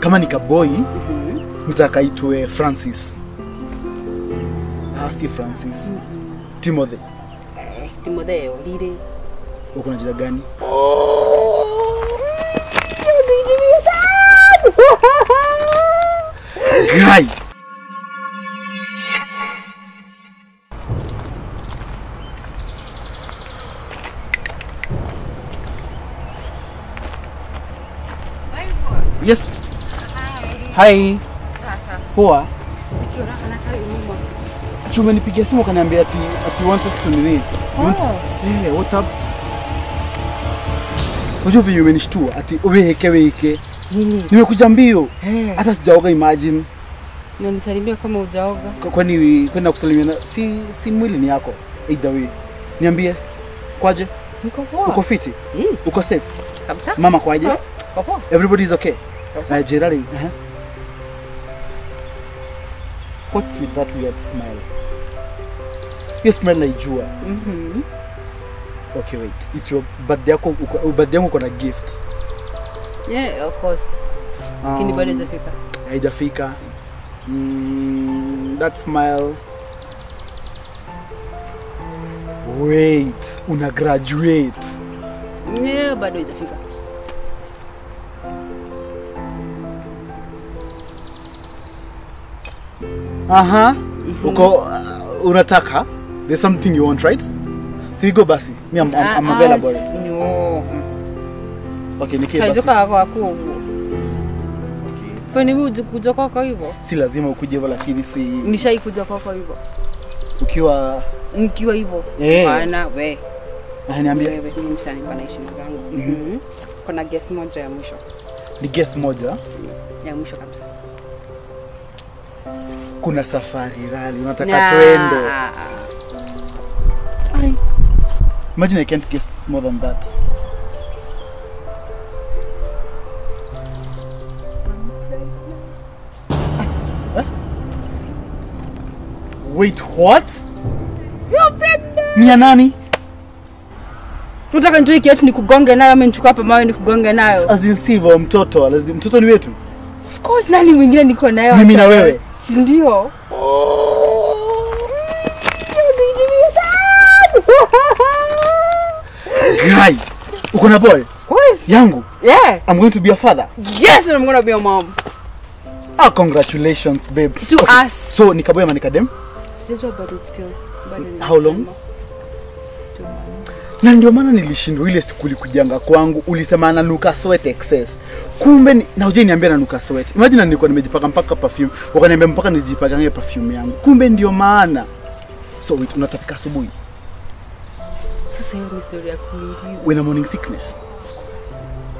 Kama ni kaboy, mzaka itwe Francis. Si Francis. Timothy. Timothy Olire. Uko na jina gani? Guy. Yes. Hi. Sasa. Poa. Nikiona kana tayo nyuma. Umenipigia simu kaniambia ati want us to nini? Hey, what's up? Unajua vile umenishtua ati weke. Nimekuja mbio. Hata sijaoga imagine. Na nisalimia kama hujaoga. Kwani kwenda kusalimia si mwili ni yako. Either way. Niambie kwaje? Niko poa. Uko fiti? Uko safe? Kabisa. Mama kwaje? Poa. Everybody is okay? Gerald. What's with that weird smile? You smell like jua. Okay, wait. It's your birthday uko na gift. Yeah, of course. Kini bado haijafika. Haijafika. That smile. Wait, una graduate. Yeah, bado haijafika. Uko unataka? There's something you want, right? So you go basi. Me I'm available. No. Okay, nikie basi. Kajoka wako. Okay. Kwani mimi kuja kwako hivyo? Si lazima ukuje hivyo lakini si nishai kuja kwako hivyo. Nikiwa hivyo. Bana we. Niambie. Wewe ni msanii kwa heshima zangu. Kuna guest moja ya mwisho. Ni guest moja? Ya mwisho kabisa. Kuna safari rally unataka twende. Imagine I can't guess more than that. Wait, what? You're pregnant. Ni ya nani? Unataka nitoe kiatu nikugonge nayo ama nichukue hapa mawe nikugonge nayo? As in sivyo mtoto, mtoto ni wetu. Of course, nani mwingine niko nayo? Mimi na wewe. Si ndio? Guy, uko na boy? Of course. Yangu? Yeah. I'm going to be a father. Yes, and I'm going to be a mom. Congratulations, babe. To us. So, nikaboy ama nikadem? Sijajua bado still. How long? Na ndio maana nilishindwa ile siku ulikujanga kwangu, ulisema nanuka sweat excess. Kumbe na uje niambia nanuka sweat. Imagine nilikuwa nimejipaka mpaka perfume, wakaniambia mpaka nijipakange perfume yangu. Kumbe ndio maana. So wait, unatapika asubuhi. Sasa hiyo ni story ya kuingia. When a morning sickness.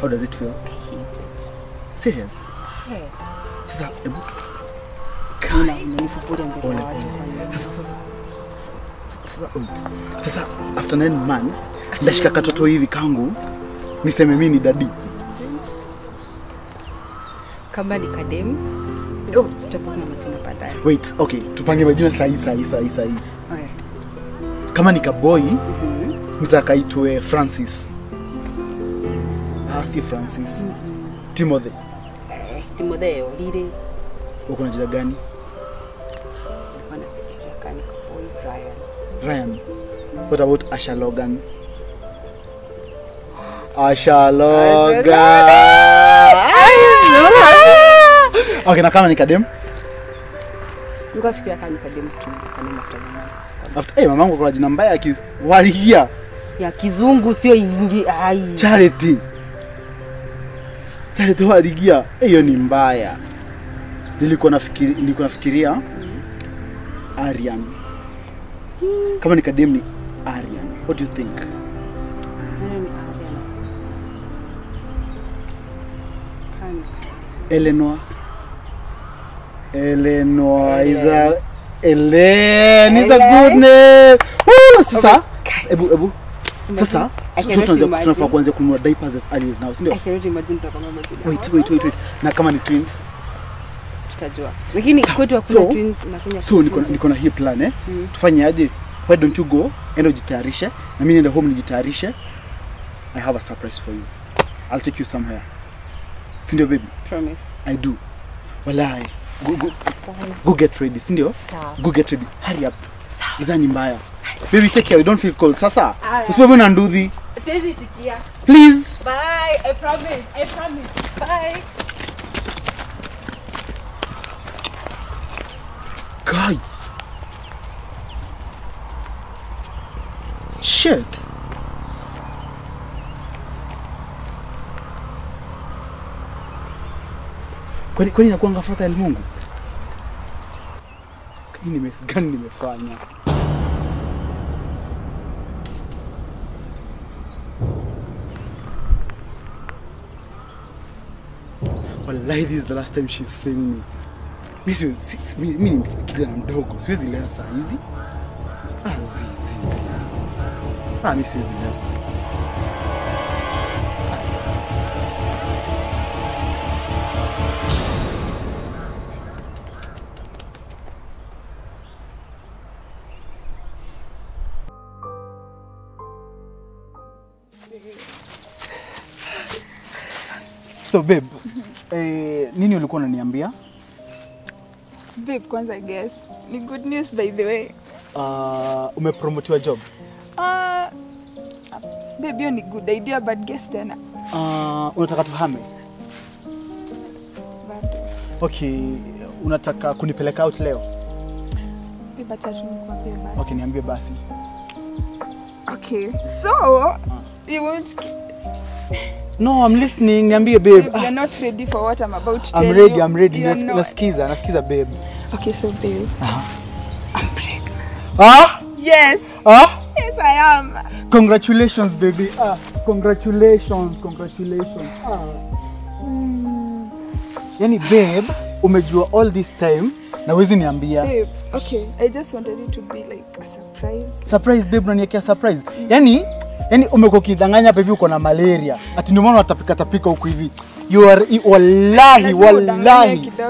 How does it feel? I hate it. Serious? Hey. Sasa Una unanifukuria mbele ya watu. Sasa after 9 months ndashika katoto hivi kangu niseme mimi ni daddy. Kama ni kadem ndio tutapanga majina baadaye. Wait, okay, tupange majina sahi. Okay. Kama ni kaboy, mzaka itwe Francis. Si Francis. Timothy. Timothy Olire. Uko na jina gani? Ryan. What about Asha Logan? Asha Logan. Okay, na kama ni kadem? Ungafikiria kama ni kadem tunaweza mafuta mama. After mamangu kwa jina mbaya waligia. Ya kizungu sio ingi ai. Charity waligia. Hiyo ni mbaya. Nilikuwa nafikiria Arian. Kama ni kadem ni Arian. What do you think? Eleanor is a good name. Sasa ebu sasa tunafaa kuanza kununua diapers as early as now, ndio? I cannot imagine tutakoma majina. Wait. Na kama ni twins tutajua. Lakini kwetu hakuna twins na Kenya. So niko na hii plan Tufanye aje? Why don't you go enda ujitayarishe na mimi niende home nijitayarishe. I have a surprise for you. I'll take you somewhere. Si ndio baby? Promise. I do. Wallahi. Go get ready, si ndio? Go get ready. Hurry up. Idhani mbaya. Baby, take care. You don't feel cold. Sasa. Usipo na nduthi. Siwezi tikia. Please. Bye. I promise. Bye. God. Shit. Kwani nakuanga fadha ya Mungu? Hii ni mess gani nimefanya? Wallahi, this is the last time she's seeing me. Mimi ni kijana mdogo, siwezi lea saa hizi. Mimi siwezi lea saa. So babe, nini ulikuwa unaniambia? Babe, kwanza I guess ni good news by the way. Umepromotiwa job? Babe, hiyo ni good idea but guess tena. Unataka tuhame? Bado. Okay, unataka kunipeleka out leo? Babe, acha tu nikwambie basi. Okay, niambie basi. Okay, so you won't. No, I'm listening. Niambie babe. You're not ready for what I'm about to tell I'm you. ready. You're not. Nasikiza babe. Okay, so babe. I'm pregnant. Yes. Yes, I am. Congratulations, baby. Congratulations. Yani babe, umejua all this time na wezi niambia. Babe, okay, I just wanted it to be like a surprise. Surprise babe, unaniwekea surprise. Yani umekuwa ukidanganya hapa hivi uko na malaria. Ati ndio maana unatapika huko hivi. You are wallahi.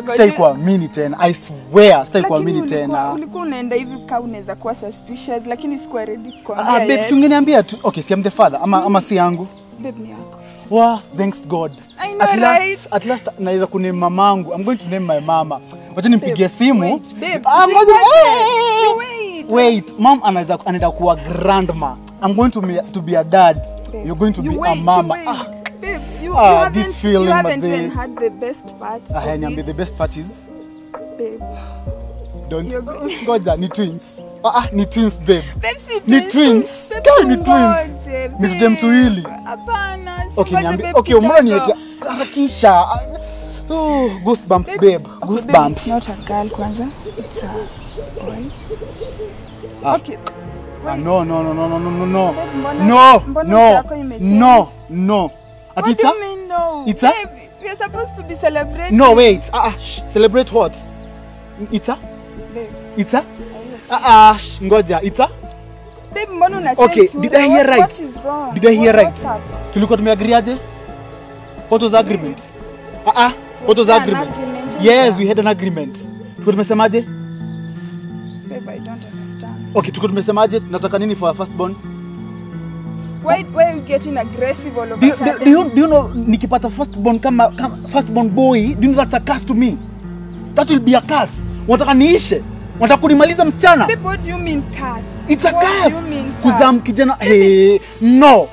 Sitaki kuamini tena. I swear, sitaki kuamini tena. Ulikuwa unaenda hivi kama unaweza kuwa suspicious lakini sikuwa ready kuambia. Babe, si ungeniambia tu. Okay, si I'm the father ama si yangu. Babe ni yako. Wow, thanks God. I know, At last naweza kuname mamangu. I'm going to name my mama. Wacha nimpigie simu. Wait, mom anaenda kuwa grandma. I'm going to be a dad. Babe, you're going to be a mama. Babe, you this feeling, you haven't even had the best part. The best part is? Babe. Don't. Ngoja, ni twins. Ni twins, babe. Ni twins. Ni twins. Ni dem tuwili. Hapana. Okay, niambie. Okay, mbona niweke harakisha. Goosebumps, babe. Goosebumps. It's not a girl kwanza. It's a boy. Okay. No. What do you mean no? It's a? Babe, we are supposed to be celebrating. No, wait. Celebrate what? It's a? Babe. It's a? Ngoja. It's a? Babe, mbona unacheza? Okay, did I hear right? What is wrong? Did I hear right? Tulikuwa tumeagree aje? What was the agreement? What was the agreement? Yes, we had an agreement. Tulikuwa tumesemaje? Babe, I don't understand. Okay, tulikuwa tumesemaje? Nataka nini for our firstborn? Why are you getting aggressive all of a sudden? Do you know nikipata firstborn kama firstborn boy, do you know that's a curse to me? That will be a curse. Unataka niishe? Unataka kunimaliza msichana? Babe, what do you mean curse? It's a curse. What do you mean curse? Kuzam kijana. Hey, no.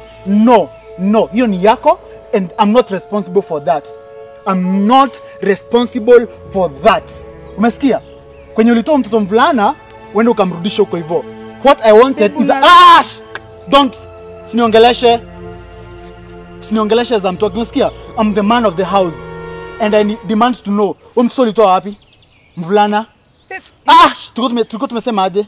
Hiyo ni yako and I'm not responsible for that. I'm not responsible for that. Umesikia? Kwenye ulitoa mtoto mvulana, uende ukamrudisha huko hivyo. What I wanted is don't Siniongeleshe za mtoto. Unasikia? I'm the man of the house and I demand to know. Mtoto ulitoa wapi? Mvulana? Tulikuwa tumesema aje?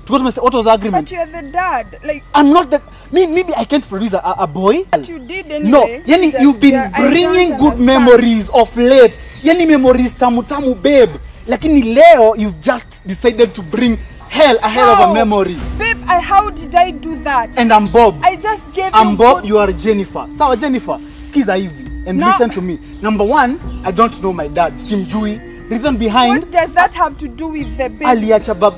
What was the agreement? But you're the dad. Like, I'm not the... Maybe I can't produce a boy. But you did anyway. No, yani you've been bringing good memories of late. Yani memories tamu babe. Lakini leo you've just decided to bring hell ahead of a memory. Babe, how did I do that? And I'm Bob. I just gave I'm Bob, you are Jennifer. Sawa Jennifer, skiza hivi and listen to me. Number one, I don't know my dad. Simjui. reason behind What does that have to do with the baby? aliacha What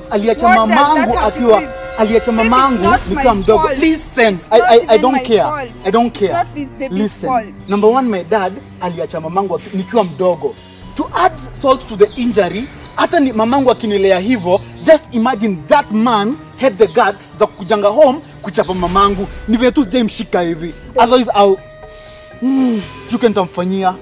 mamangu does that have to akiwa do with- aliacha Baby, mamangu it's not nikiwa my mdogo. fault. Listen, It's not I even don't my care. fault. I don't It's care. not this baby's Listen. fault. Number one, my dad aliacha mamangu nikiwa mdogo. To add salt to the injury, hata ni mamangu akinilea hivyo, just imagine that man had the guts za kujanga home kuchapa mamangu. Ni vile tu sijamshika hivi. Otherwise I'll chuke nitamfanyia.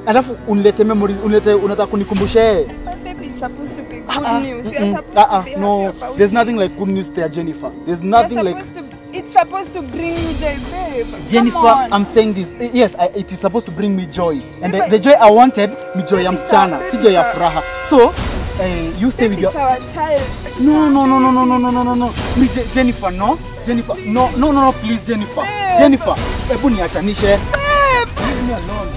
Alafu unilete memories, unataka kunikumbusha yeye. But baby, it's supposed to be good news. You're supposed to be No, happy about there's nothing it. like good news there, Jennifer. There's nothing like It's supposed to bring you joy, babe. Jennifer, Come on. I'm saying this. Yes, it is supposed to bring me joy. And Yeah, the joy I wanted, me joy ya msichana, baby, si joy ya sir. furaha. So, you stay Baby, with your... it's our child. No. Me, Jennifer, no. Jennifer, no, please, Jennifer. Babe. Jennifer, ebu niachanishe. Babe. Leave me alone.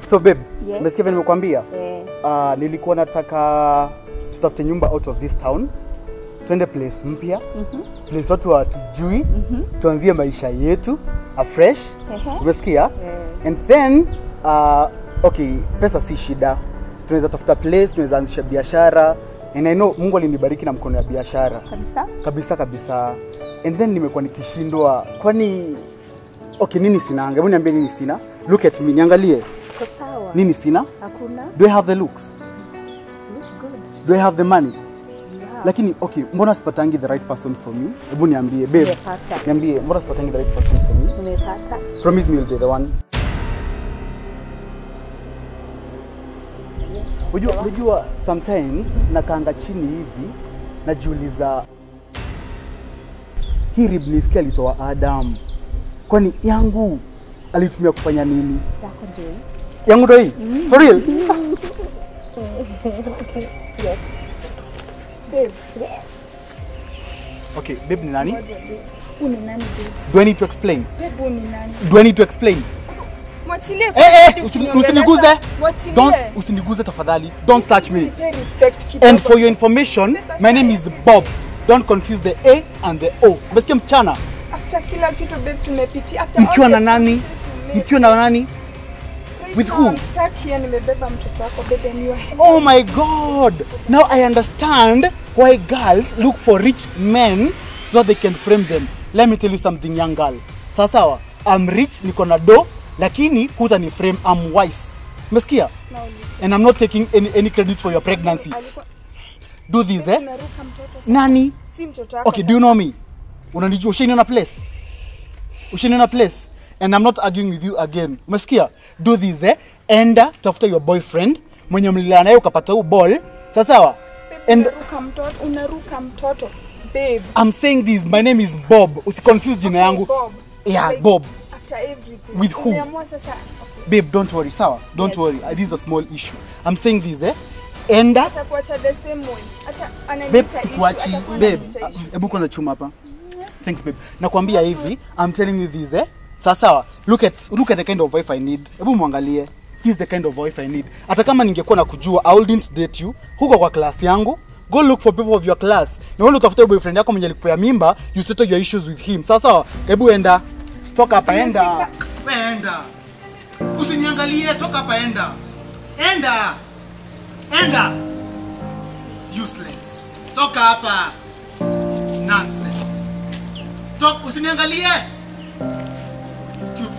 So babe, Yes. umesikia vile nimekuambia? Nilikuwa nataka tutafute nyumba out of this town. Twende place mpya. Place watu hatujui. Tuanzie maisha yetu afresh. Umesikia? And then okay, pesa si shida. Tunaweza tafuta place, tunaweza anzisha biashara. And I know Mungu alinibariki na mkono ya biashara. Kabisa. And then nimekuwa nikishindwa. Kwani okay, nini sina? Hebu niambie nini sina? Look at me, niangalie. Sawa. Nini sina? Hakuna. Do I have the looks? Good. Do I have the money? Yeah. Lakini okay, mbona sipatangi the right person for me? Hebu niambie babe. Nimepata. Niambie mbona sipatangi the right person for me? Nimepata. Promise me you'll be the one. Unajua sometimes nakaanga chini hivi najiuliza hii rib nisikia alitoa Adam. Kwani yangu alitumia kufanya nini? Yako ndio. Yangu ndo hii? For real? Yes. Babe. Yes. Okay, babe ni nani? Ngoja, babe. Uni nani, babe? Do I need to explain? Babe, uni nani? Do I need to explain? Mwachilie. Usiniguze. Mwachilie. Usiniguze tafadhali. Don't touch me. Pay respect kidogo. And for your information, my name is Bob. Don't confuse the A and the O. Umesikia msichana? After kila kitu babe tumepitia. After Mkiwa all na the nani? process we Mkiwa na nani? Right With now, who? I'm stuck here, nimebeba mtoto wako babe and you are Oh my God! Now I understand why girls look for rich men so they can frame them. Let me tell you something, young girl. Sawa, I'm rich, niko na do, lakini huta ni frame, I'm wise. Umesikia? now listen. And I'm not taking any credit for your pregnancy. Alikuwa Do this, unaruka mtoto sana. Nani? Si mtoto wako. Okay, do you know me? Unanijua, ushaniona place? Ushaniona place? And I'm not arguing with you again. Umesikia? Do this, enda tafuta your boyfriend mwenye mlilala naye ukapata huu ball. Sawa? And Unaruka mtoto. Babe. I'm saying this, my name is Bob. Usiconfuse jina yangu. Bob. Yeah, Like, Bob. After everything. With who? Umeamua sasa. Okay. Babe, don't worry, sawa? Don't Yes. worry. This is a small issue. I'm saying this, enda. Atakuacha the same way. Hata Babe, ananiita issue. sikuachi. Atakuwa Babe, ananiita issue. hebu kuna chuma hapa. Thanks, babe. Nakwambia hivi, I'm telling you this, sawa? Look at the kind of wife I need. Hebu muangalie. This is the kind of wife I need. Hata kama ningekuwa nakujua, I wouldn't date you. Huko kwa class yangu. Go look for people of your class. Na wewe utafuta boyfriend yako mwenye alikupea mimba, you settle your issues with him. Sawa? Hebu enda. Toka hapa, enda. Enda. Usiniangalie, toka hapa, enda. Enda. Useless. Toka hapa. Nonsense. Usiniangalie. Stupid.